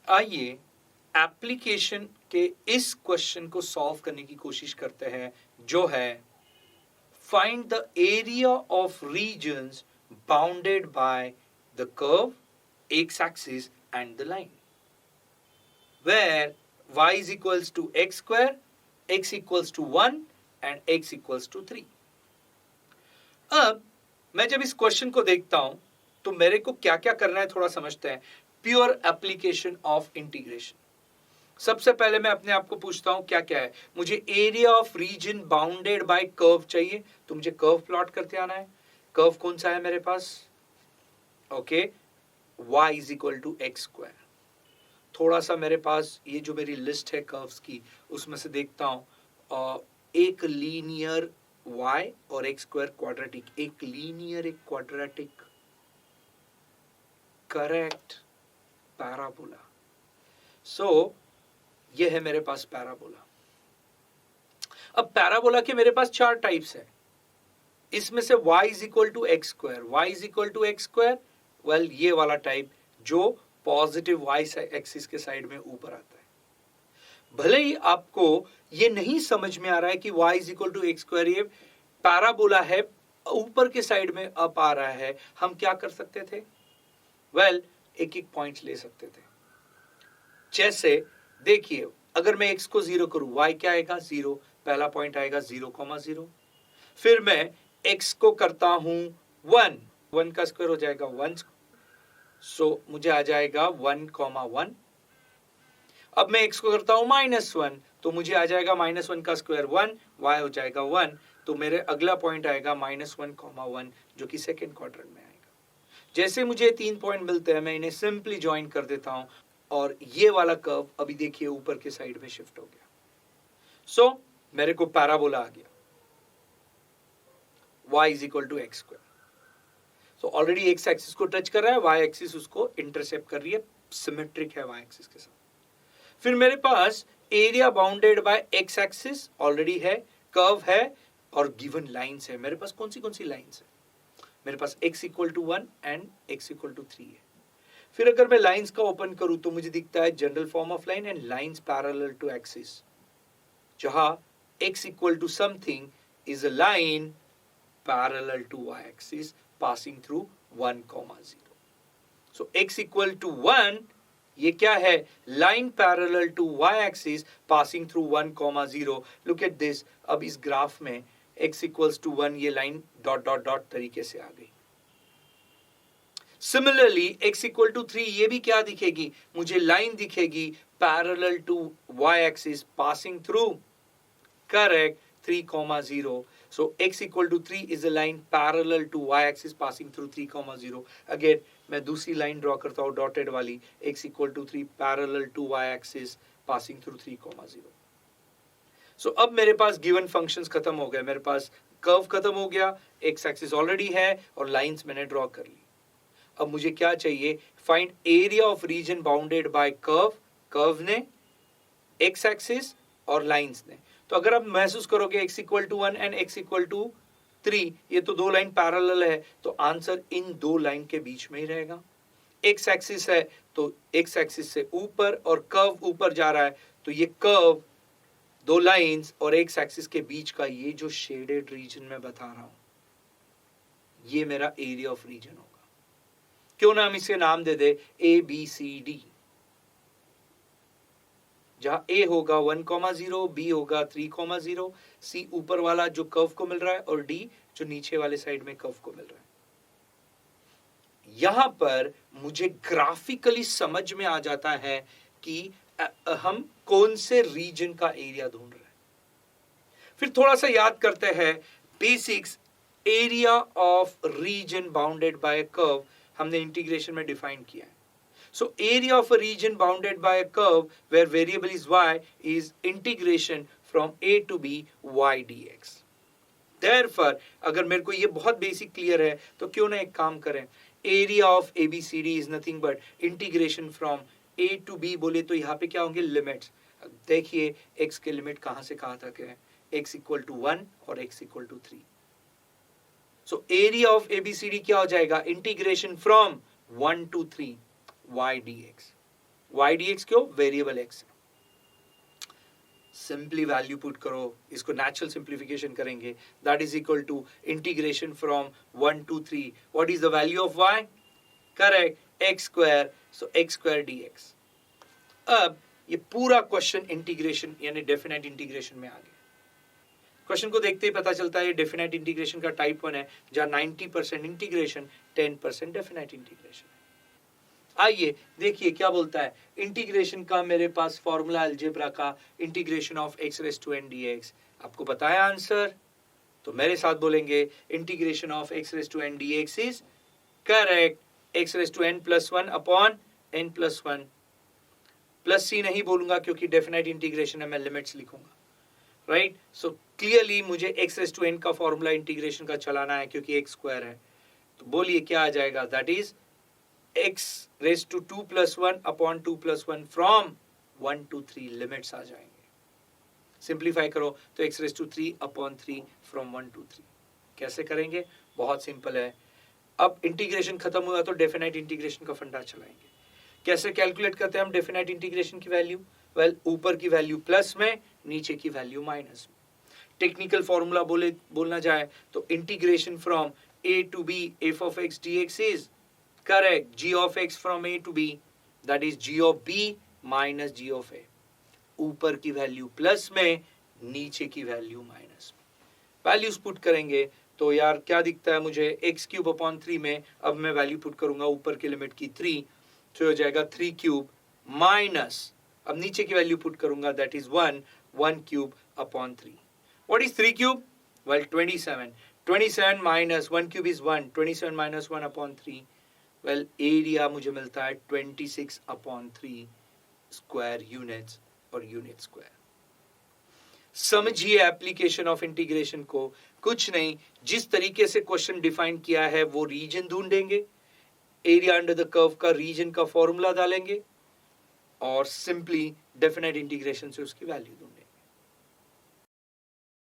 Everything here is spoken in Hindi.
आइए एप्लीकेशन के इस क्वेश्चन को सॉल्व करने की कोशिश करते हैं, जो है find the area of regions bounded by the curve, X axis and the line, where y is equals to x square, x equals to 1 and x equals to 3. अब मैं जब इस क्वेश्चन को देखता हूं तो मेरे को क्या क्या करना है थोड़ा समझते हैं. Pure application of integration. सबसे पहले मैं अपने आप को पूछता हूं क्या क्या है. मुझे area of region bounded by curve चाहिए, तो मुझे कर्व प्लॉट करते आना है. कर्व कौन सा है मेरे पास? Okay, y is equal to x square. थोड़ा सा मेरे पास ये जो मेरी लिस्ट है कर्व्स की, उसमें से देखता हूं एक लीनियर y और x स्क्वायर क्वाड्रेटिक, एक लीनियर एक क्वाड्रेटिक, करेक्ट, पैराबोला. सो ये है मेरे पास पैराबोला. अब पैराबोला के मेरे पास 4 टाइप्स है. इसमें से y is equal to X square, y is equal to X square, well ये वाला टाइप जो पॉजिटिव y एक्सिस के साइड में ऊपर आता है. भले ही आपको ये नहीं समझ में आ रहा है कि y is equal to X square ये पैराबोला है, ऊपर के साइड में अप आ रहा है, हम क्या कर सकते थे? वेल एक एक पॉइंट ले सकते थे. जैसे देखिए, अगर मैं x को 0 करूं, y क्या आएगा? 0. पहला पॉइंट आएगा 0,0. फिर मैं x को करता हूं 1, 1 का स्क्वायर हो जाएगा 1, सो मुझे आ जाएगा 1,1. अब मैं x को करता हूं -1, तो मुझे आ जाएगा -1 का स्क्वायर 1, y हो जाएगा 1, तो मेरे अगला पॉइंट आएगा -1,1 जो कि सेकेंड क्वाड्रेंट में आएगा. जैसे मुझे 3 पॉइंट मिलते हैं, मैं इन्हें सिंपली ज्वाइन कर देता हूं और ये वाला कर्व अभी देखिए ऊपर के साइड में शिफ्ट हो गया. सो मेरे को पैराबोला आ गया, y is equal to X square. तो ऑलरेडी एक्स एक्सिस को टच कर रहा है, वाई एक्सिस उसको इंटरसेप्ट कर रही है, सिमेट्रिक है वाई एक्सिस के साथ. फिर मेरे पास area bounded by X axis already है, कर्व है और गिवन लाइंस है. मेरे पास कौन सी लाइंस है? मेरे पास x equal to 1 and x equal to 3 है. फिर अगर मैं लाइंस का ओपन करूं तो मुझे दिखता है general form of line and lines parallel to axis, जहां x equal to something is a line parallel to y axis passing through 1,0. So x equal to 1, ये क्या है? Line parallel to y axis passing through 1,0. Look at this. अब इस ग्राफ में x equals to 1 ये लाइन डॉट डॉट डॉट तरीके से आ गई. Similarly x equal to 3 ये भी क्या दिखेगी? मुझे लाइन दिखेगी parallel to y axis passing through, correct, 3,0. So x equal to 3 is a line parallel to y axis passing through 3,0. Again मैं दूसरी लाइन ड्रॉ करता हूँ डॉटेड वाली, x equal to 3 parallel to y axis passing through 3,0. So अब मेरे पास गिवन फंक्शंस खत्म हो गए, मेरे पास कर्व खत्म हो गया, x एक्सिस ऑलरेडी है और लाइंस मैंने ड्रॉ कर ली. अब मुझे क्या चाहिए? Find area of region bounded by curve, curve ने, x एक्सिस और लाइंस ने. तो अगर आप महसूस करोगे x equal to 1 and x equal to 3, ये तो दो लाइन पैरेलल है, तो आंसर इन दो लाइन के बीच में ही रहेगा. x एक्सिस है तो x एक्सिस से ऊपर और कर्व ऊपर जा रहा है, तो ये कर्व दो लाइंस और x एक्सिस के बीच का ये जो शेडेड रीजन मैं बता रहा हूं, ये मेरा एरिया ऑफ रीजन होगा. क्यों ना हम इसे नाम दे दे ABCD, जहां A होगा 1,0, B होगा 3,0, C ऊपर वाला जो कर्व को मिल रहा है और D जो नीचे वाले साइड में कर्व को मिल रहा है. यहां पर मुझे ग्राफिकली समझ में आ जाता है कि हम कौन से रीजन का एरिया ढूंढ रहे हैं. फिर थोड़ा सा याद करते हैं basics. Area of region bounded by curve हमने इंटीग्रेशन में डिफाइन किया है. So area of a region bounded by a curve where variable is y is integration from a to b y dx. Therefore, अगर मेरे को ये बहुत बेसिक क्लियर है तो क्यों ना एक काम करें. Area of ABCD is nothing but integration from a to b. बोले तो यहाँ पे क्या होंगे? लिमिट्स. देखिए x के लिमिट कहाँ से कहाँ तक है? x इक्वल टू 1 और x equal to 3. So area of ABCD क्या हो जाएगा? Integration from 1 to 3 y dx. y dx क्यों? वेरिएबल x है। सिंपली वैल्यू पुट करो, इसको नेचुरल सिंप्लीफिकेशन करेंगे, that is equal to integration from 1 to 3, what is the value of y? Correct, x square, so x square dx। अब ये पूरा क्वेश्चन इंटीग्रेशन यानी डेफिनेट इंटीग्रेशन में आ गया। क्वेश्चन को देखते ही पता चलता है ये डेफिनेट इंटीग्रेशन का टाइप 1 है, जहां 90% इंटीग्रेशन, 10% डेफिनेट इंटीग्रेशन है। आइए देखिए क्या बोलता है। इंटीग्रेशन का मेरे पास फॉर्मूला अलजेब्रा का integration of x raise to n dx, आपको पता है आंसर, तो मेरे साथ बोलेंगे integration of x raise to n dx is correct x raise to n plus 1 upon n plus 1, plus c नहीं बोलूंगा क्योंकि डेफिनेट इंटीग्रेशन है, मैं लिमिट्स लिखूंगा, राइट। सो क्लियरली मुझे x रेज़ टू n का फॉर्मूला इंटीग्रेशन का चलाना है क्योंकि x स्क्वायर है, तो बोलिए क्या आ जाएगा, that is x raise to 2 plus 1 upon 2 plus 1 from 1 to 3, limits आ जाएंगे। सिंप्लीफाई करो तो x raise to 3 upon 3 from 1 to 3। कैसे करेंगे? बहुत सिंपल है। अब इंटीग्रेशन खत्म हुआ तो डेफिनेट इंटीग्रेशन का फंडा चलाएंगे। कैसे कैलकुलेट करते हैं हम डेफिनेट इंटीग्रेशन की वैल्यू? वेल, ऊपर की वैल्यू प्लस में, नीचे की वैल्यू माइनस में। टेक्निकल फॉर्मूला बोलना जाए तो integration from a to b f of x dx is correct g of x from a to b, that is g of b minus g of a। ऊपर की वैल्यू प्लस में, नीचे की वैल्यू माइनस में। वैल्यूज पुट करेंगे तो यार क्या दिखता है मुझे, x क्यूब अपॉन 3 में अब मैं वैल्यू पुट करूंगा ऊपर की लिमिट की 3, तो हो जाएगा 3 क्यूब माइनस, अब नीचे की वैल्यू पुट करूंगा that is 1 cube upon 3। What is 3 cube? Well 27 minus 1 cube is 1, 27 minus 1 upon 3, well area मुझे मिलता है 26 अपॉन 3 स्क्वायर यूनिट्स और यूनिट स्क्वायर। समझिए एप्लीकेशन ऑफ इंटीग्रेशन को, कुछ नहीं, जिस तरीके से क्वेश्चन डिफाइन किया है वो रीजन ढूंढेंगे, एरिया अंडर द कर्व का रीजन का फॉर्मूला डालेंगे और सिंपली डेफिनेट इंटीग्रेशन से उसकी वैल्यू ढूंढेंगे।